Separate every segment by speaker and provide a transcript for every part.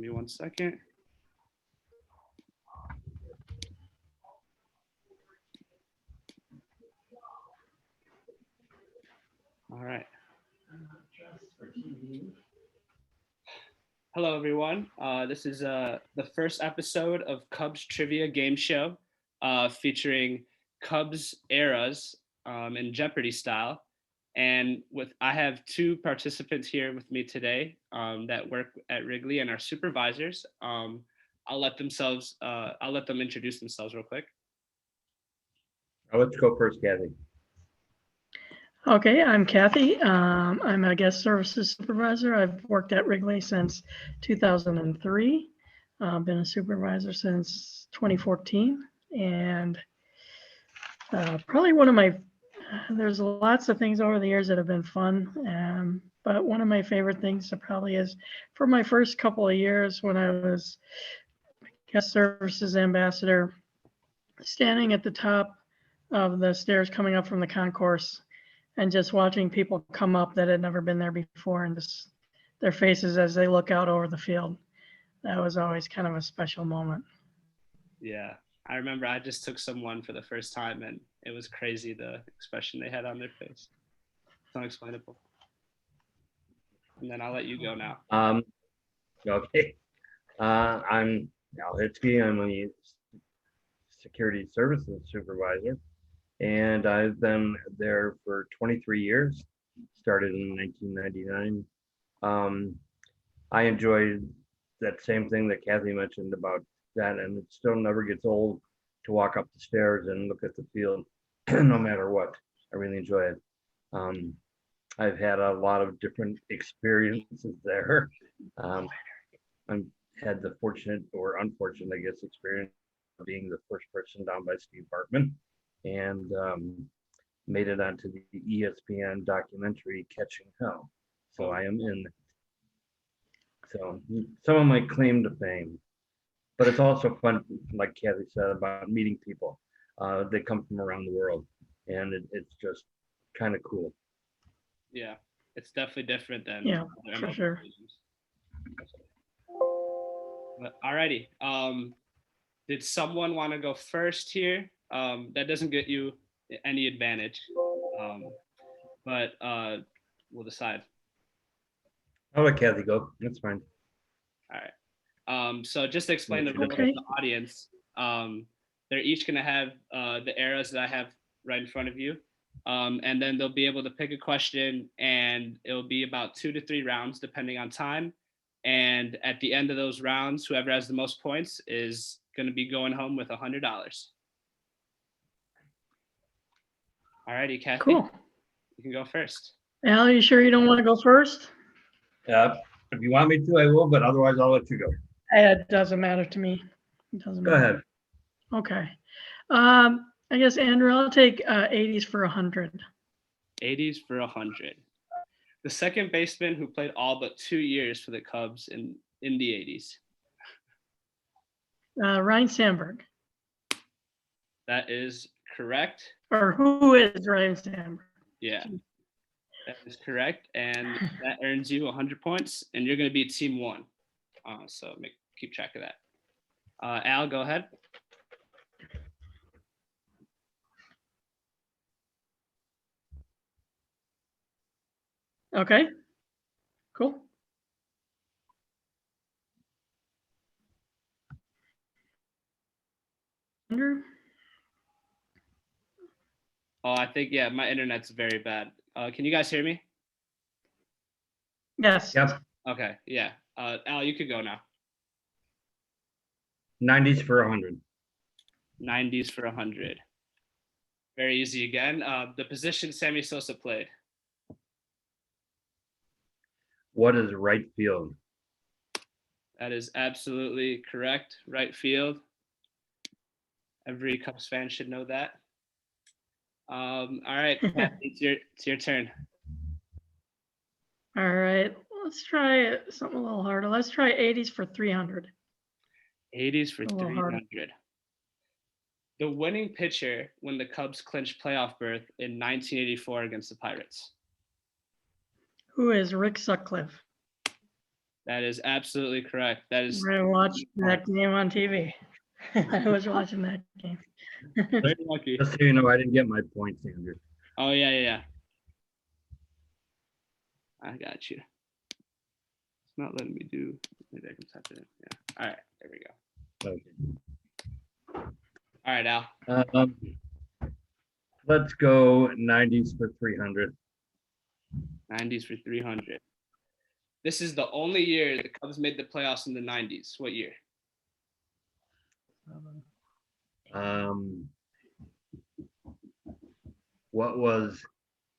Speaker 1: me 1 second. All right. Hello, everyone. This is the first episode of Cubs Trivia Game Show, featuring Cubs eras in Jeopardy style. And I have two participants here with me today that work at Wrigley and are supervisors. I'll let them introduce themselves real quick.
Speaker 2: Let's go first, Kathy.
Speaker 3: Okay, I'm Kathy. I'm a guest services supervisor. I've worked at Wrigley since 2003. I've been a supervisor since 2014. And probably there's lots of things over the years that have been fun. But one of my favorite things probably is for my first couple of years when I was guest services ambassador, standing at the top of the stairs coming up from the concourse and just watching people come up that had never been there before and just their faces as they look out over the field. That was always kind of a special moment.
Speaker 1: Yeah, I remember I just took someone for the first time and it was crazy, the expression they had on their face. It's unexplainable. And then I'll let you go now.
Speaker 2: Okay. I'm Al Hitzke. I'm a security services supervisor, and I've been there for 23 years, started in 1999. I enjoyed that same thing that Kathy mentioned about that, and it still never gets old to walk up the stairs and look at the field, no matter what. I really enjoy it. I've had a lot of different experiences there. I've had the fortunate or unfortunate, I guess, experience of being the first person down by Steve Bartman, and made it onto the ESPN documentary Catching Hell. So I am in it. So some of my claim to fame, but it's also fun, like Kathy said, about meeting people. They come from around the world, and it's just kind of cool.
Speaker 1: Yeah, it's definitely different than
Speaker 3: for sure.
Speaker 1: But alrighty. Did someone want to go first here? That doesn't get you any advantage, but we'll decide.
Speaker 2: I'll let Kathy go. That's fine.
Speaker 1: All right. So just to explain the rule to
Speaker 3: Okay.
Speaker 1: the audience, they're each going to have the eras that I have right in front of you. And then they'll be able to pick a question, and it'll be about 2 to 3 rounds depending on time. And at the end of those rounds, whoever has the most points is going to be going home with $100. All righty, Kathy.
Speaker 3: Cool.
Speaker 1: You can go first.
Speaker 3: Al, you sure you don't want to go first?
Speaker 2: If you want me to, I will, but otherwise I'll let you go.
Speaker 3: It doesn't matter to me. It doesn't
Speaker 2: Go
Speaker 3: matter.
Speaker 2: ahead.
Speaker 3: Okay. I guess, Andrew, I'll take 80s for 100.
Speaker 1: 80s for 100. The second baseman who played all but 2 years for the Cubs in the 80s.
Speaker 3: Ryan Sandberg.
Speaker 1: That is correct.
Speaker 3: Or who is Ryan Sandberg?
Speaker 1: Yeah, that is correct. And that earns you 100 points, and you're going to be team 1. So keep track of that. Al, go ahead.
Speaker 3: Okay. Cool. Andrew?
Speaker 1: Oh, I think, yeah, my internet's very bad. Can you guys hear me?
Speaker 3: Yes.
Speaker 2: Yep.
Speaker 1: Okay, yeah. Al, you could go now.
Speaker 2: 90s for 100.
Speaker 1: 90s for 100. Very easy again. The position Sammy Sosa played.
Speaker 2: What is right field?
Speaker 1: That is absolutely correct. Right field. Every Cubs fan should know that. All right, Kathy, it's your turn.
Speaker 3: All right. Let's try something a little harder. Let's try 80s for 300.
Speaker 1: 80s for
Speaker 3: A little harder.
Speaker 1: 300. The winning pitcher when the Cubs clinched playoff berth in 1984 against the Pirates.
Speaker 3: Who is Rick Sutcliffe?
Speaker 1: That is absolutely correct. That is
Speaker 3: I watched that game on TV. I was watching that game.
Speaker 1: very lucky.
Speaker 2: Just so you know, I didn't get my points, Andrew.
Speaker 1: Oh, yeah. I got you. It's not letting me do. Maybe I can type it in. Yeah. All right. There we go.
Speaker 2: Okay.
Speaker 1: All right, Al.
Speaker 2: Let's go 90s for 300.
Speaker 1: 90s for 300. This is the only year the Cubs made the playoffs in the 90s. What year?
Speaker 2: What was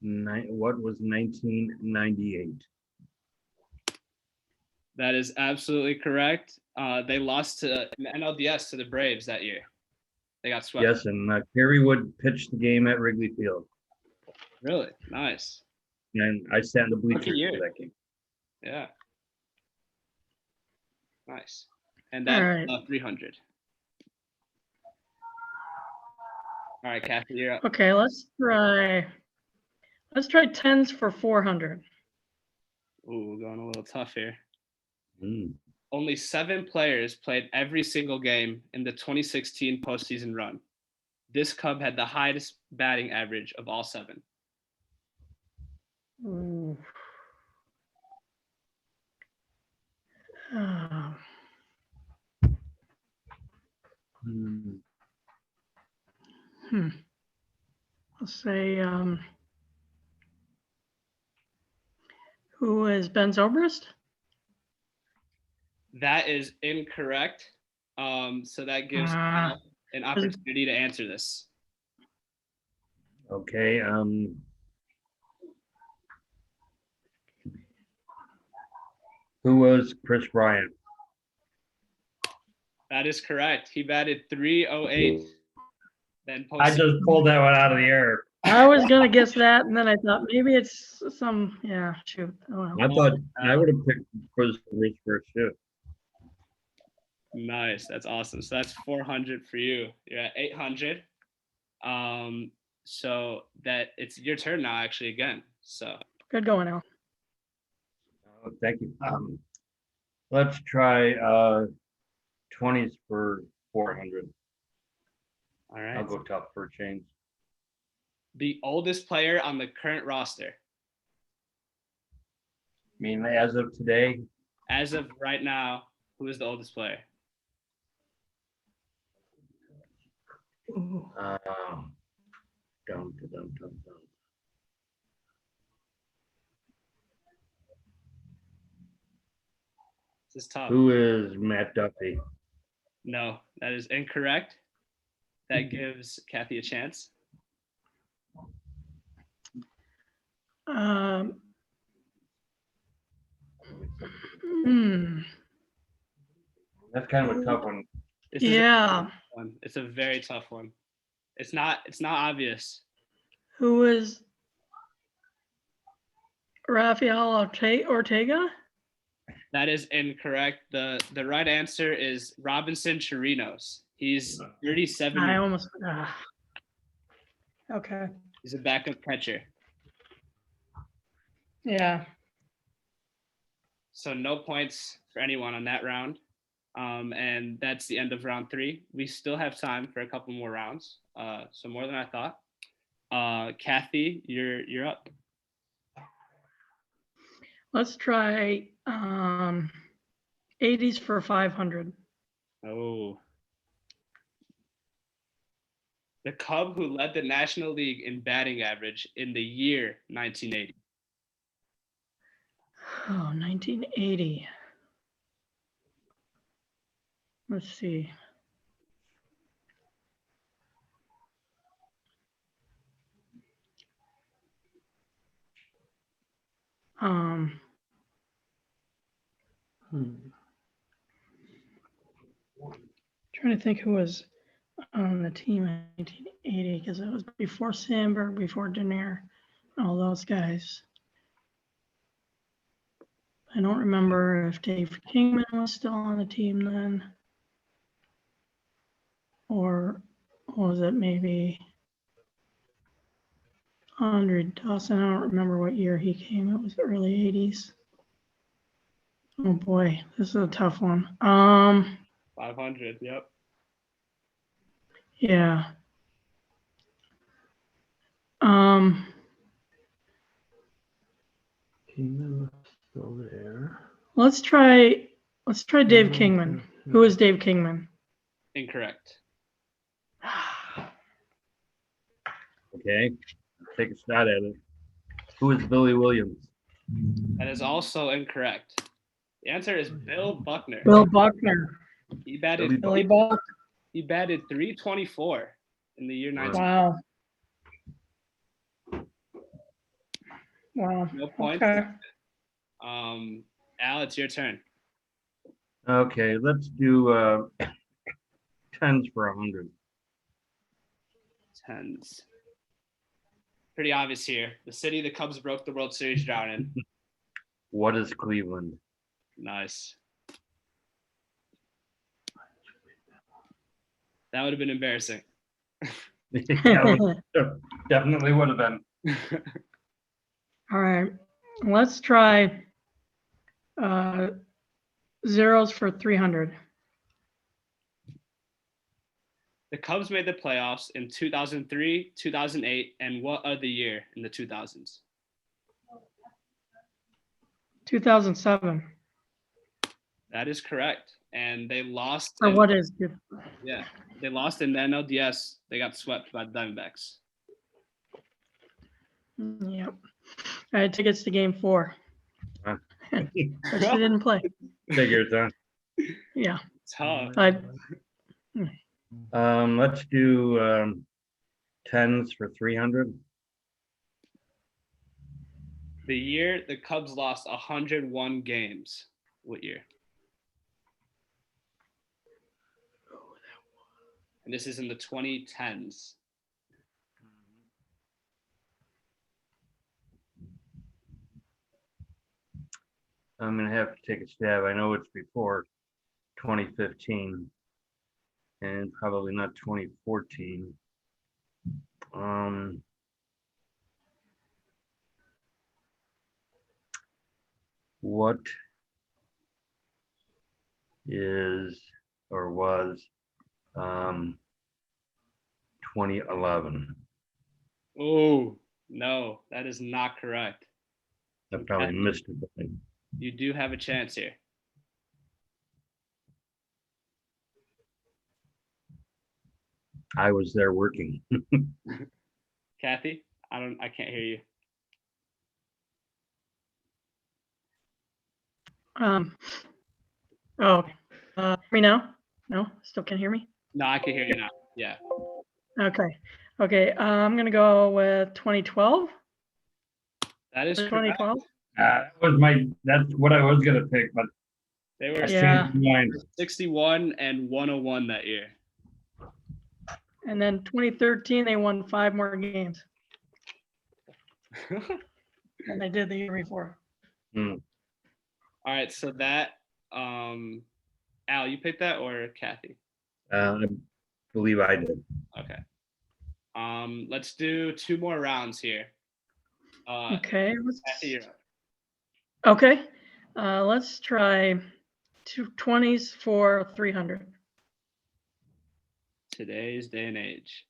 Speaker 2: 1998?
Speaker 1: That is absolutely correct. They lost to an NLDS to the Braves that year. They got swept.
Speaker 2: Yes, and Kerry Wood pitched the game at Wrigley Field.
Speaker 1: Really? Nice.
Speaker 2: And I sat in the bleachers
Speaker 1: year.
Speaker 2: for that game.
Speaker 1: Yeah. Nice. And that's
Speaker 3: All right.
Speaker 1: 300. All right, Kathy, you're up.
Speaker 3: Okay, let's try 10s for 400.
Speaker 1: Ooh, we're going a little tough here.
Speaker 2: Mm.
Speaker 1: Only 7 players played every single game in the 2016 postseason run. This Cub had the highest batting average of all 7.
Speaker 3: Ooh. Let's say, who is Ben Zobrist?
Speaker 1: That is incorrect. So that gives Al an opportunity to answer this.
Speaker 2: Okay. Who was Chris Bryant?
Speaker 1: That is correct. He batted .308. Then
Speaker 2: I just pulled that one out of the air.
Speaker 3: I was gonna guess that, and then I thought maybe it's some. Yeah, shoot. Oh,
Speaker 2: I thought I would have picked Chris first too.
Speaker 1: Nice. That's awesome. So that's 400 for you. You're at 800. So that it's your turn now, actually, again. So
Speaker 3: good going, Al.
Speaker 2: Oh, thank you. Let's try 20s for 400.
Speaker 1: All right.
Speaker 2: I'll go tough for a change.
Speaker 1: The oldest player on the current roster.
Speaker 2: I mean, as of today?
Speaker 1: As of right now, who is the oldest player?
Speaker 2: Dum.
Speaker 1: This is tough.
Speaker 2: Who is Matt Duffy?
Speaker 1: No, that is incorrect. That gives Kathy a chance.
Speaker 2: That's kind of a tough one.
Speaker 3: Yeah.
Speaker 1: It's a very tough one. It's not obvious.
Speaker 3: Who is Rafael Ortega?
Speaker 1: That is incorrect. The right answer is Robinson Chirinos. He's 37.
Speaker 3: I almost. Okay.
Speaker 1: He's a backup catcher.
Speaker 3: Yeah.
Speaker 1: So no points for anyone on that round. And that's the end of round 3. We still have time for a couple more rounds. So more than I thought. Kathy, you're up.
Speaker 3: Let's try 80s for 500.
Speaker 1: Oh. The Cub who led the National League in batting average in the year 1980.
Speaker 3: Oh, 1980. Let's see. Trying to think who was on the team in 1980, because it was before Sandberg, before Denier, all those guys. I don't remember if Dave Kingman was still on the team then, or was it maybe Andre Dawson? I don't remember what year he came. It was the early 80s. Oh boy, this is a tough one.
Speaker 1: 500. Yep.
Speaker 3: Yeah. Um,
Speaker 4: Kingman still there.
Speaker 3: let's try Dave Kingman. Who is Dave Kingman?
Speaker 1: Incorrect.
Speaker 2: Okay, take a shot at it. Who is Billy Williams?
Speaker 1: That is also incorrect. The answer is Bill Buckner.
Speaker 3: Bill Buckner.
Speaker 1: He batted
Speaker 3: Billy Buck.
Speaker 1: he batted 324 in the year 19.
Speaker 3: Wow. Wow.
Speaker 1: No points.
Speaker 3: Okay.
Speaker 1: Al, it's your turn.
Speaker 2: Okay, let's do tens for 100.
Speaker 1: Tens. Pretty obvious here. The city the Cubs broke the World Series drought in.
Speaker 2: What is Cleveland?
Speaker 1: Nice. That would have been embarrassing.
Speaker 2: Definitely would have been.
Speaker 3: All right. Let's try zeros for 300.
Speaker 1: The Cubs made the playoffs in 2003, 2008, and what other year in the 2000s?
Speaker 3: 2007.
Speaker 1: That is correct. And they lost.
Speaker 3: Or what is good?
Speaker 1: Yeah, they lost in the NLDS. They got swept by the Diamondbacks.
Speaker 3: Yep. I had tickets to game 4.
Speaker 2: Huh.
Speaker 3: But she didn't play.
Speaker 2: Figures, huh?
Speaker 3: Yeah.
Speaker 1: Tough.
Speaker 2: Let's do tens for 300.
Speaker 1: The year the Cubs lost 101 games. What year? And this is in the 2010s.
Speaker 2: I'm gonna have to take a stab. I know it's before 2015 and probably not 2014. What is or was 2011?
Speaker 1: Oh, no, that is not correct.
Speaker 2: I probably missed it. But
Speaker 1: You do have a chance here.
Speaker 2: I was there working.
Speaker 1: Kathy, I can't hear you.
Speaker 3: Oh, me now? No, still can't hear me?
Speaker 1: No, I can hear you now. Yeah.
Speaker 3: Okay. Okay. I'm going to go with 2012.
Speaker 1: That is correct.
Speaker 3: 2012.
Speaker 2: That's what I was gonna pick, but
Speaker 1: They were
Speaker 3: Yeah.
Speaker 1: 61 and 101 that year.
Speaker 3: And then 2013, they won 5 more games than they did the year before.
Speaker 2: Hmm.
Speaker 1: All right, so that Al, you picked that or Kathy?
Speaker 2: I believe I did.
Speaker 1: Okay. Let's do 2 more rounds here.
Speaker 3: Okay.
Speaker 1: Kathy, you're up.
Speaker 3: Okay. Let's try 20s for 300.
Speaker 1: Today's day and age.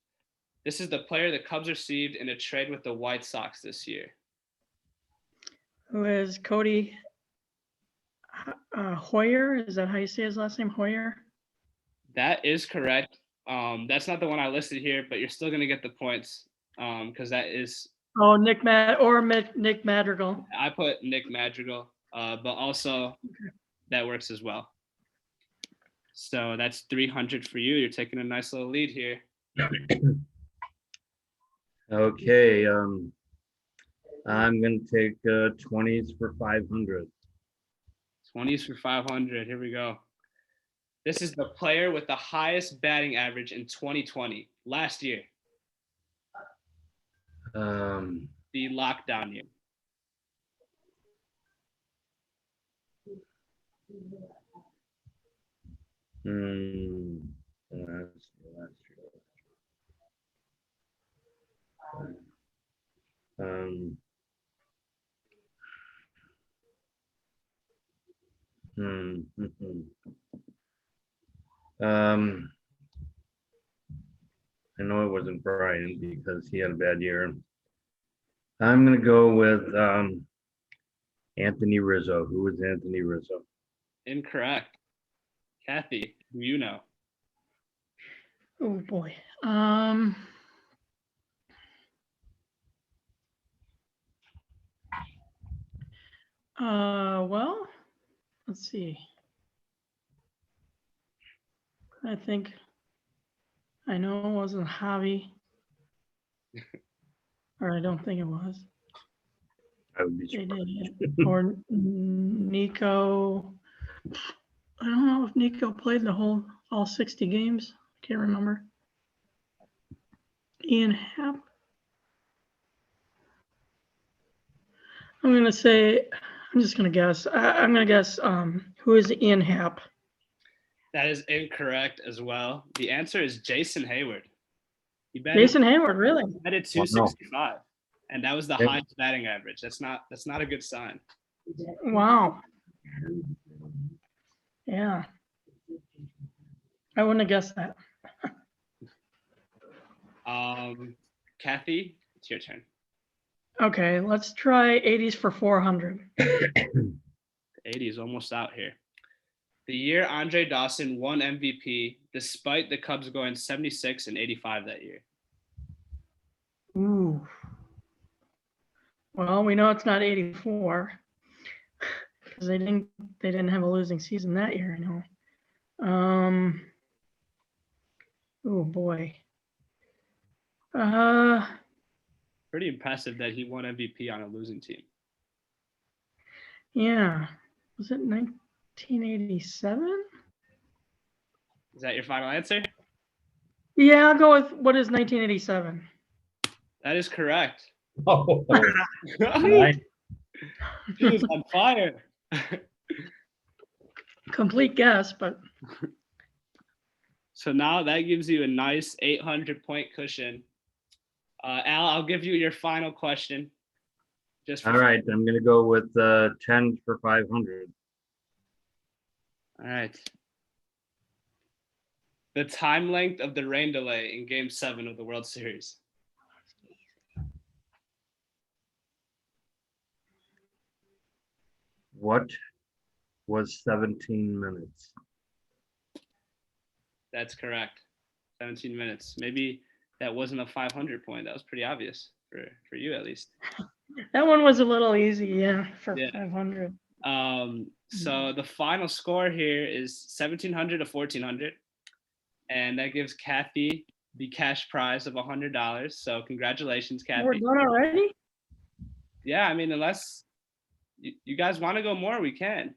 Speaker 1: This is the player the Cubs received in a trade with the White Sox this year.
Speaker 3: Who is Cody Hoyer? Is that how you say his last name? Hoyer?
Speaker 1: That is correct. That's not the one I listed here, but you're still going to get the points because that is.
Speaker 3: Oh, Nick Madrigal.
Speaker 1: I put Nick Madrigal, but also that works as well. So that's 300 for you. You're taking a nice little lead here.
Speaker 2: Okay. I'm gonna take 20s for 500.
Speaker 1: 20s for 500. Here we go. This is the player with the highest batting average in 2020, last year, the lockdown year.
Speaker 2: That's true. Hmm. Um, I know it wasn't Brian because he had a bad year. I'm gonna go with Anthony Rizzo. Who was Anthony Rizzo?
Speaker 1: Incorrect. Kathy, do you know?
Speaker 3: Oh boy. Well, let's see. I think I know it wasn't Javi, or I don't think it was.
Speaker 2: I would be
Speaker 3: They
Speaker 2: surprised.
Speaker 3: did, or Nico. I don't know if Nico played all 60 games. I can't remember. Ian Happ. I'm gonna say. I'm just gonna guess. I'm gonna guess. Who is Ian Happ?
Speaker 1: That is incorrect as well. The answer is Jason Hayward. He
Speaker 3: Jason Hayward, really?
Speaker 1: batted 265, and that was the highest batting average. That's not a good sign.
Speaker 3: Wow. Yeah. I wouldn't have guessed that.
Speaker 1: Kathy, it's your turn.
Speaker 3: Okay, let's try 80s for 400.
Speaker 1: 80 is almost out here. The year Andre Dawson won MVP, despite the Cubs going 76 and 85 that year.
Speaker 3: Ooh. Well, we know it's not 84 because they didn't have a losing season that year. I know. Oh boy.
Speaker 1: Pretty impressive that he won MVP on a losing team.
Speaker 3: Yeah. Was it 1987?
Speaker 1: Is that your final answer?
Speaker 3: Yeah, I'll go with what is 1987.
Speaker 1: That is correct.
Speaker 2: Oh,
Speaker 1: He is on fire.
Speaker 3: Complete guess, but
Speaker 1: So now that gives you a nice 800-point cushion. Al, I'll give you your final question.
Speaker 2: all right. I'm gonna go with 10 for 500.
Speaker 1: All right. The time length of the rain delay in Game 7 of the World Series.
Speaker 2: What was 17 minutes?
Speaker 1: That's correct. 17 minutes. Maybe that wasn't a 500 point. That was pretty obvious for you at least.
Speaker 3: that one was a little easy, yeah, for
Speaker 1: Yeah.
Speaker 3: 500.
Speaker 1: So the final score here is 1,700 to 1,400, and that gives Kathy the cash prize of $100. So congratulations, Kathy.
Speaker 3: We're done already?
Speaker 1: Yeah, I mean, unless you guys want to go more, we can.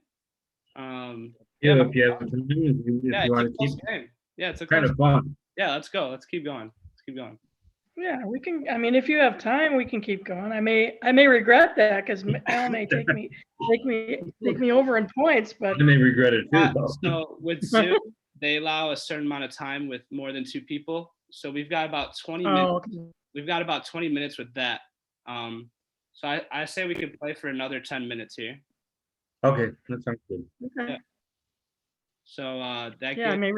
Speaker 2: Yeah, if you have time, if you want to keep
Speaker 1: game. Yeah, it's a
Speaker 2: kind
Speaker 1: close
Speaker 2: of fun.
Speaker 1: Yeah, let's go. Let's keep going.
Speaker 3: Yeah, we can. I mean, if you have time, we can keep going. I may regret that because Al may take me over in points, but
Speaker 2: I may regret it too.
Speaker 1: So with Zoom, they allow a certain amount of time with more than 2 people. So we've got about 20 minutes.
Speaker 3: okay.
Speaker 1: We've got about 20 minutes with that. So I say we could play for another 10 minutes here.
Speaker 2: Okay, that sounds good.
Speaker 3: Okay.
Speaker 1: Yeah. So that
Speaker 3: Yeah, I may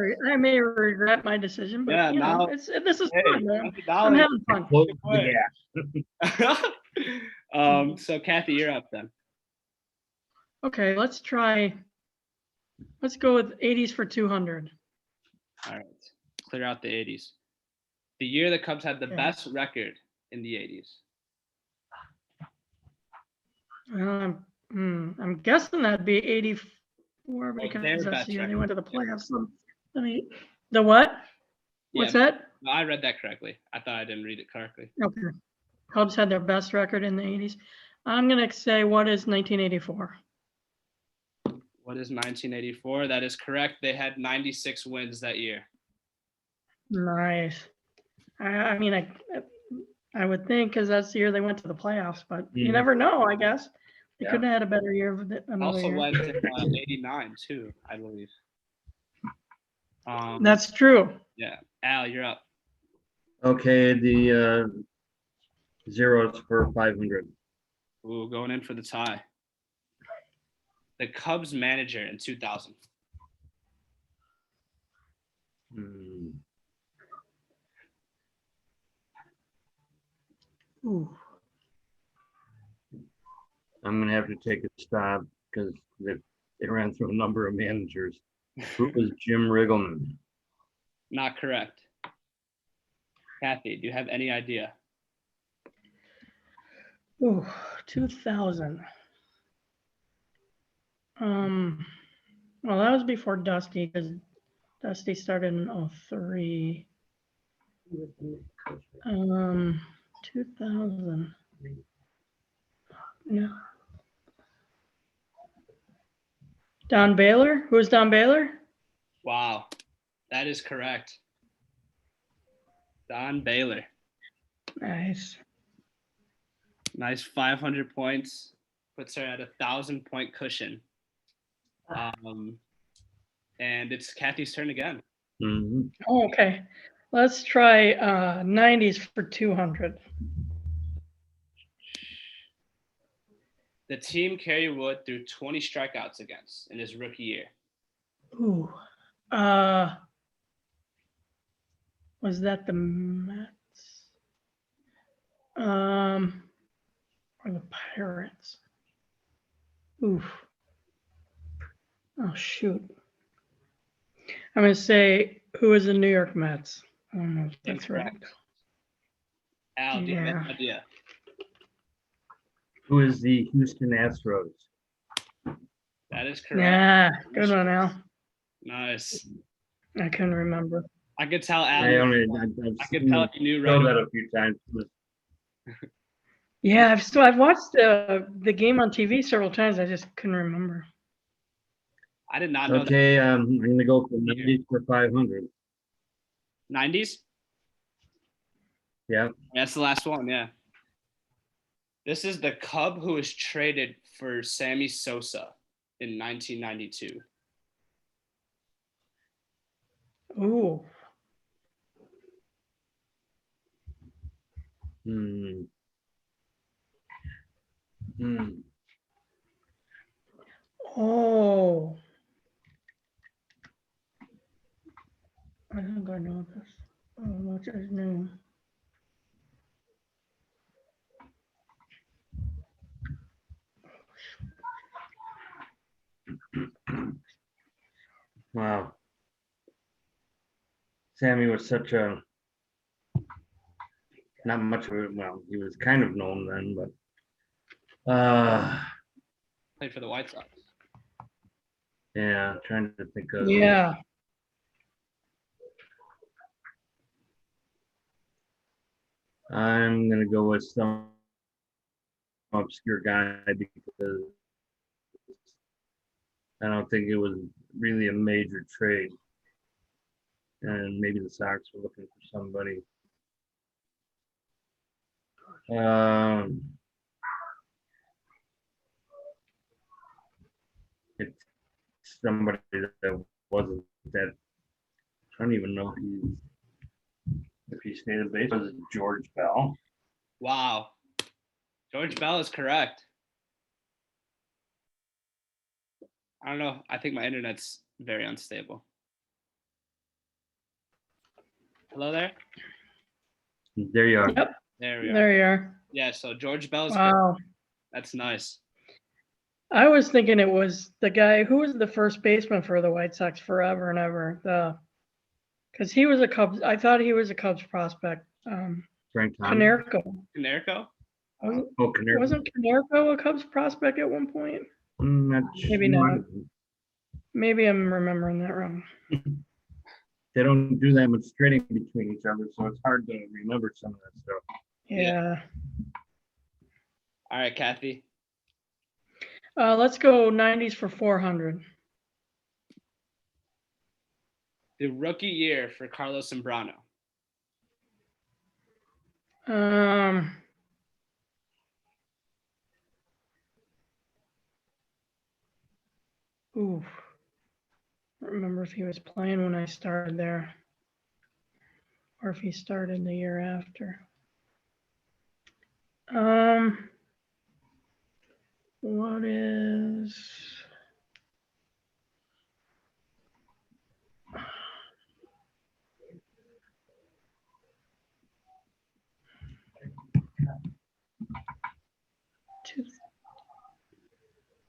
Speaker 3: regret my decision, but
Speaker 1: Yeah,
Speaker 3: you know,
Speaker 1: now-
Speaker 3: this is
Speaker 1: Hey,
Speaker 3: fun, man. I'm
Speaker 1: $100.
Speaker 3: having fun.
Speaker 2: Close
Speaker 1: way.
Speaker 2: the gap.
Speaker 1: So Kathy, you're up then.
Speaker 3: Okay, let's go with 80s for 200.
Speaker 1: All right, clear out the 80s. The year the Cubs had the
Speaker 3: Okay.
Speaker 1: best record in the 80s.
Speaker 3: I'm guessing that'd be 84 because
Speaker 1: their
Speaker 3: that's
Speaker 1: best
Speaker 3: the year they
Speaker 1: record.
Speaker 3: went to the playoffs. So, the what? What's that?
Speaker 1: No, I read that correctly. I thought I didn't read it correctly.
Speaker 3: Okay. Cubs had their best record in the 80s. I'm going to say, what is 1984?
Speaker 1: What is 1984? That is correct. They had 96 wins that year.
Speaker 3: Nice. I mean, I would think because that's the year they went to the playoffs, but you never know, I guess. They
Speaker 2: Yeah.
Speaker 3: couldn't have had a better year with it.
Speaker 1: Also went in 89 too, I believe.
Speaker 3: That's true.
Speaker 1: Yeah. Al, you're up.
Speaker 2: Okay, the zeros for 500.
Speaker 1: Ooh, going in for the tie. the Cubs manager in 2000.
Speaker 2: Hmm.
Speaker 3: Ooh.
Speaker 2: I'm gonna have to take a stop because they ran through a number of managers. Who was Jim Riggleman?
Speaker 1: Not correct. Kathy, do you have any idea?
Speaker 3: Ooh, 2000. Well, that was before Dusty because Dusty started in 03. 2000. No. Don Baylor? Who's Don Baylor?
Speaker 1: Wow, that is correct. Don Baylor.
Speaker 3: Nice.
Speaker 1: Nice 500 points. Puts her at 1,000-point cushion. And it's Kathy's turn again.
Speaker 2: Mhm.
Speaker 3: Oh, okay. Let's try 90s for 200.
Speaker 1: The team Kerry Wood threw 20 strikeouts against in his rookie year.
Speaker 3: Ooh. Was that the Mets? Or the Pirates? Oof. Oh, shoot. I'm going to say, who is the New York Mets? I don't know if that's right.
Speaker 1: Incorrect. Al, do you have
Speaker 3: Yeah.
Speaker 1: any idea?
Speaker 2: Who is the Houston Astros?
Speaker 1: That is correct.
Speaker 3: Yeah, good one, Al.
Speaker 1: Nice.
Speaker 3: I couldn't remember.
Speaker 1: I could tell Al.
Speaker 2: I've
Speaker 1: I could tell if you knew
Speaker 2: know
Speaker 1: right.
Speaker 2: that a few times.
Speaker 3: Yeah, I've watched the game on TV several times. I just couldn't remember.
Speaker 1: I did not know
Speaker 2: Okay, I'm gonna go for 90 for 500.
Speaker 1: that. 90s?
Speaker 2: Yeah.
Speaker 1: That's the last one, yeah. This is the Cub who was traded for Sammy Sosa in 1992.
Speaker 3: Ooh.
Speaker 2: Hmm. Hmm.
Speaker 3: Oh. I think I know this. Oh, what's his name?
Speaker 2: Wow. Sammy was such a not much of a well, he was kind of known then, but
Speaker 1: Played for the White Sox.
Speaker 2: yeah, trying to think of
Speaker 3: Yeah.
Speaker 2: I'm gonna go with some obscure guy because I don't think it was really a major trade. And maybe the Sox were looking for somebody. It's somebody that wasn't that. I don't even know if he stayed in baseball. Was it George Bell?
Speaker 1: Wow. George Bell is correct. I don't know. I think my internet's very unstable. Hello there?
Speaker 2: There you are.
Speaker 3: Yep.
Speaker 1: There we are.
Speaker 3: There you are.
Speaker 1: Yeah, so George Bell is correct.
Speaker 3: Wow.
Speaker 1: That's nice.
Speaker 3: I was thinking it was the guy who was the first baseman for the White Sox forever and ever. Because he was a Cubs. I thought he was a Cubs prospect.
Speaker 2: Frank Thomas.
Speaker 3: Canerco.
Speaker 1: Canerco?
Speaker 2: Oh, Canerco.
Speaker 3: Wasn't Canerco a Cubs prospect at one point? Maybe not. Maybe I'm remembering that wrong.
Speaker 2: They don't do that much trading between each other, so it's hard to remember some of that stuff.
Speaker 3: Yeah.
Speaker 1: All right, Kathy.
Speaker 3: Let's go 90s for 400.
Speaker 1: The rookie year for Carlos Zambrano.
Speaker 3: Ooh. I don't remember if he was playing when I started there or if he started the year after. What is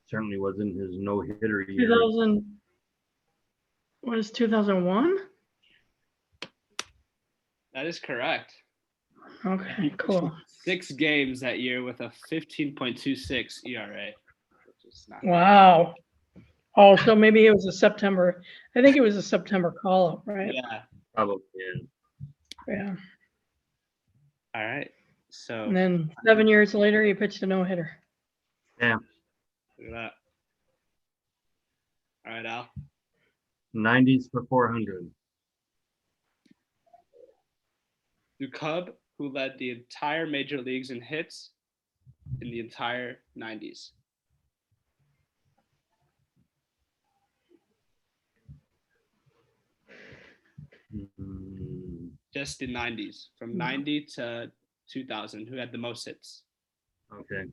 Speaker 2: certainly wasn't his no-hitter year.
Speaker 3: 2000 was 2001.
Speaker 1: That is correct.
Speaker 3: Okay, cool.
Speaker 1: 6 games that year with a 15.26 ERA, which is not
Speaker 3: Wow. Oh, so maybe it was a September. I think it was a September call-up, right?
Speaker 1: Yeah.
Speaker 2: Probably, yeah.
Speaker 3: Yeah.
Speaker 1: All right. So
Speaker 3: And then 7 years later, he pitched a no-hitter.
Speaker 2: Yeah.
Speaker 1: look at that. All right, Al.
Speaker 2: 90s for 400.
Speaker 1: The Cub who led the entire major leagues in hits in the entire 90s.
Speaker 2: Mm,
Speaker 1: Just the 90s, from 90 to 2000, who had the most hits?
Speaker 2: okay.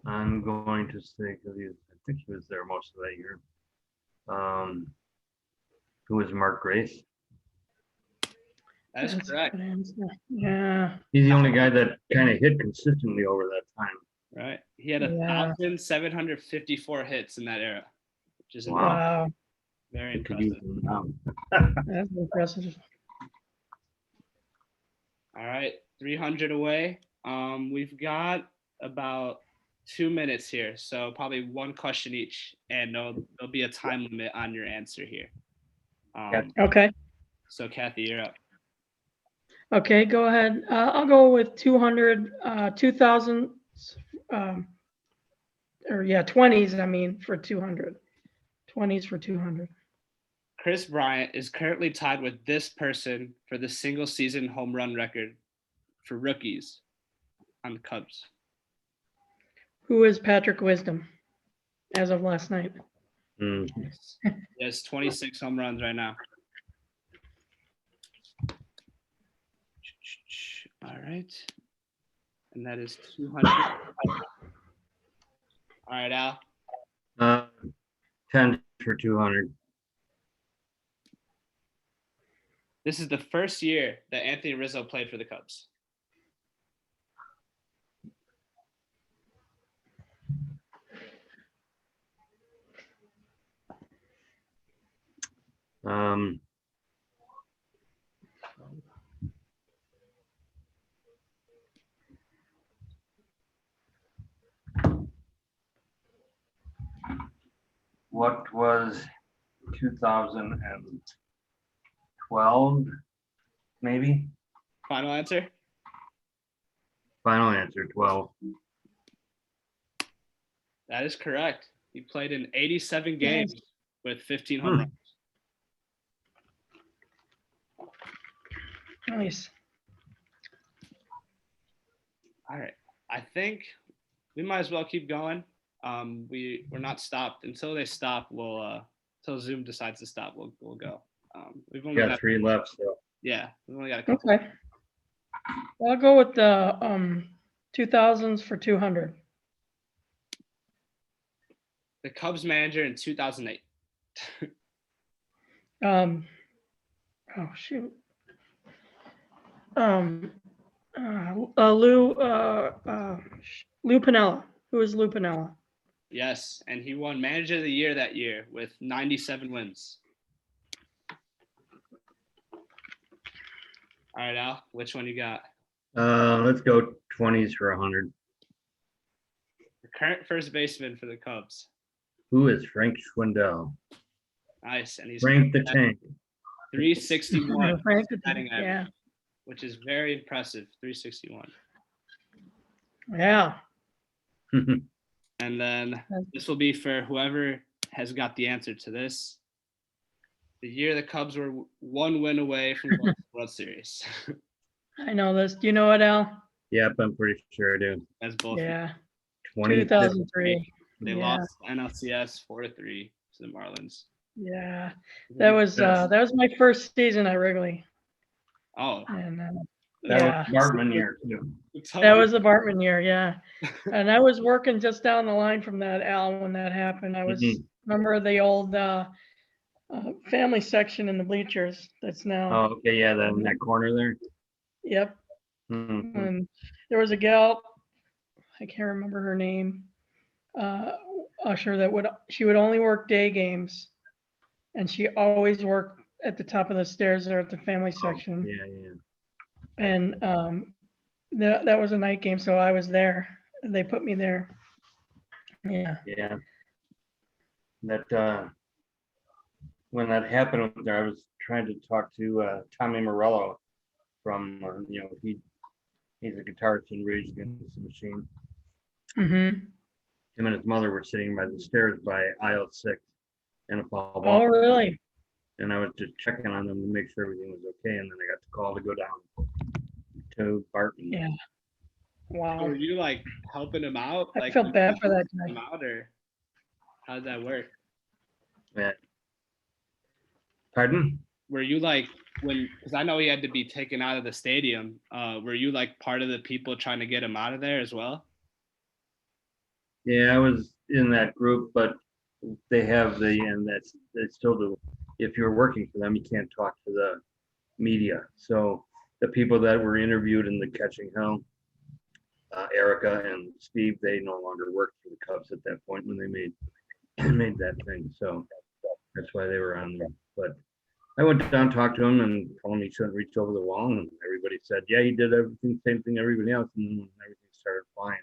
Speaker 2: I'm going to say, because I think he was there most of that year. Who was Mark Grace?
Speaker 1: That is
Speaker 3: That's a
Speaker 1: correct.
Speaker 3: good answer. Yeah.
Speaker 2: He's the only guy that kind of hit consistently over that time.
Speaker 1: Right. He had
Speaker 3: Yeah.
Speaker 1: 1,754 hits in that era, which is
Speaker 2: Wow.
Speaker 3: Wow.
Speaker 1: very
Speaker 2: We could use
Speaker 1: impressive.
Speaker 2: him now.
Speaker 3: That's impressive.
Speaker 1: All right, 300 away. We've got about 2 minutes here, so probably one question each, and there'll be a time limit on your answer here.
Speaker 3: Okay.
Speaker 1: So Kathy, you're up.
Speaker 3: Okay, go ahead. I'll go with 200, 2000, or yeah, 20s, I mean, for 200. 20s for 200.
Speaker 1: Chris Bryant is currently tied with this person for the single season home run record for rookies on the Cubs.
Speaker 3: Who is Patrick Wisdom as of last night?
Speaker 2: Mm.
Speaker 1: He has 26 home runs right now. All right. And that is 200. All right, Al.
Speaker 2: 10 for 200.
Speaker 1: This is the first year that Anthony Rizzo played for the Cubs.
Speaker 2: What was 2012, maybe?
Speaker 1: Final answer?
Speaker 2: Final answer, 12.
Speaker 1: That is correct. He played in 87 games with 15 home runs.
Speaker 3: Nice.
Speaker 1: All right. I think we might as well keep going. We're not stopped until they stop. Until Zoom decides to stop, we'll go. We've only
Speaker 2: got 3 left, so.
Speaker 1: Yeah, we've only got a couple.
Speaker 3: Okay. Well, I'll go with the 2000s for 200.
Speaker 1: The Cubs manager in 2008.
Speaker 3: Oh shoot. Lou Piniella. Who is Lou Piniella?
Speaker 1: Yes, and he won Manager of the Year that year with 97 wins. All right, Al, which one you got?
Speaker 2: Let's go 20s for 100.
Speaker 1: The current first baseman for the Cubs.
Speaker 2: Who is Frank Schwindel?
Speaker 1: Nice, and he's
Speaker 2: Frank the Tank.
Speaker 1: 361
Speaker 3: Frank,
Speaker 1: batting average,
Speaker 3: yeah.
Speaker 1: which is very impressive. 361.
Speaker 3: Yeah.
Speaker 1: And then this will be for whoever has got the answer to this. The year the Cubs were 1 win away from the World Series.
Speaker 3: I know this. Do you know it, Al?
Speaker 2: Yep, I'm pretty sure I do.
Speaker 1: That's both.
Speaker 3: Yeah.
Speaker 2: 20.
Speaker 3: 2003.
Speaker 1: They lost NLCS 4-3 to the Marlins.
Speaker 3: Yeah. That was my first season at Wrigley.
Speaker 1: Oh.
Speaker 3: And
Speaker 2: That was Bartman year too.
Speaker 3: That was the Bartman year, yeah. And I was working just down the line from that, Al, when that happened. I was remember the old family section in the bleachers. That's now.
Speaker 2: Oh, okay, yeah, in that corner there.
Speaker 3: Yep.
Speaker 2: Mhm.
Speaker 3: And there was a gal, I can't remember her name, usher she would only work day games, and she always worked at the top of the stairs there at the family section.
Speaker 2: Yeah, yeah.
Speaker 3: And that was a night game, so I was there. They put me there. Yeah.
Speaker 2: Yeah. That when that happened up there, I was trying to talk to Tommy Morello from he's a guitarist in Rage Against the Machine.
Speaker 3: Mm-hmm.
Speaker 2: Him and his mother were sitting by the stairs by aisle 6 in a fall
Speaker 3: Oh,
Speaker 2: ball.
Speaker 3: really?
Speaker 2: And I was just checking on them to make sure everything was okay. And then I got the call to go down to Barton.
Speaker 3: Yeah. Wow.
Speaker 1: Were you like helping him out?
Speaker 3: I
Speaker 1: Like,
Speaker 3: felt bad for that
Speaker 1: him
Speaker 3: guy.
Speaker 1: out, or how did that work?
Speaker 2: Yeah. Pardon?
Speaker 1: Were you like because I know he had to be taken out of the stadium. Were you like part of the people trying to get him out of there as well?
Speaker 2: Yeah, I was in that group, but they have they still do. If you're working for them, you can't talk to the media. So the people that were interviewed in the catching hell, Erica and Steve, they no longer worked for the Cubs at that point when they made that thing. So that's why they were on there. But I went down, talked to him, and told him he shouldn't reach over the wall. And everybody said, yeah, he did everything, same thing everybody else. And then when everything started flying,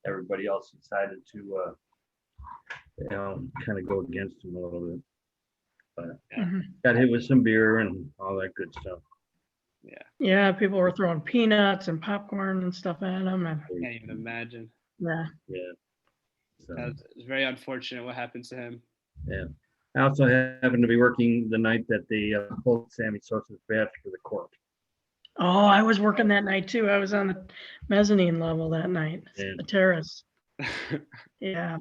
Speaker 2: everybody else decided to, kind of go against him a little bit. But
Speaker 3: Mhm.
Speaker 2: got hit with some beer and all that good stuff.
Speaker 3: Yeah, people were throwing peanuts and popcorn and stuff at him. And
Speaker 1: I can't even imagine.
Speaker 3: yeah.
Speaker 2: Yeah. So,
Speaker 1: It's very unfortunate what happened to him.
Speaker 2: yeah. I also happened to be working the night that they pulled Sammy Sosa's badge for the court.
Speaker 3: Oh, I was working that night too. I was on the mezzanine level that night,
Speaker 2: Yeah.
Speaker 3: the terrace. Yeah.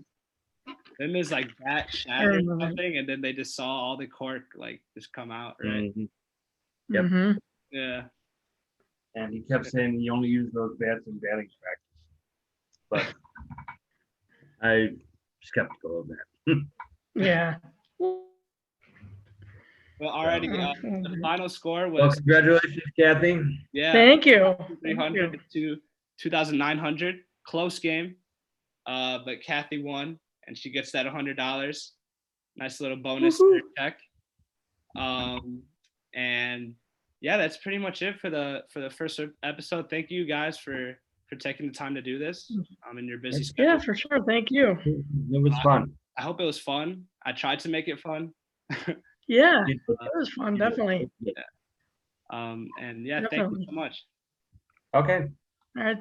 Speaker 1: Then there's like that shattered or
Speaker 3: remember.
Speaker 1: something, and then they just saw all the cork like just come out, right?
Speaker 2: Mhm. Yep.
Speaker 3: Mm-hmm.
Speaker 1: Yeah.
Speaker 2: And he kept saying he only used those bats in batting practice. But I skeptical of that.
Speaker 3: Yeah.
Speaker 1: Well, already, the final score
Speaker 2: Well,
Speaker 1: was
Speaker 2: congratulations, Kathy.
Speaker 1: yeah,
Speaker 3: Thank you.
Speaker 1: 300 to 2,900. Close game, but Kathy won, and she gets that $100. Nice little bonus
Speaker 3: Woohoo.
Speaker 1: check. And yeah, that's pretty much it for the first episode. Thank you guys for taking the time to do this. In your busy schedule.
Speaker 3: Yeah, for sure. Thank you.
Speaker 2: It was fun.
Speaker 1: I hope it was fun. I tried to make it fun.
Speaker 3: Yeah, it was fun, definitely.
Speaker 1: And yeah, thank you
Speaker 3: Definitely.
Speaker 1: so much.
Speaker 2: Okay.
Speaker 3: All right.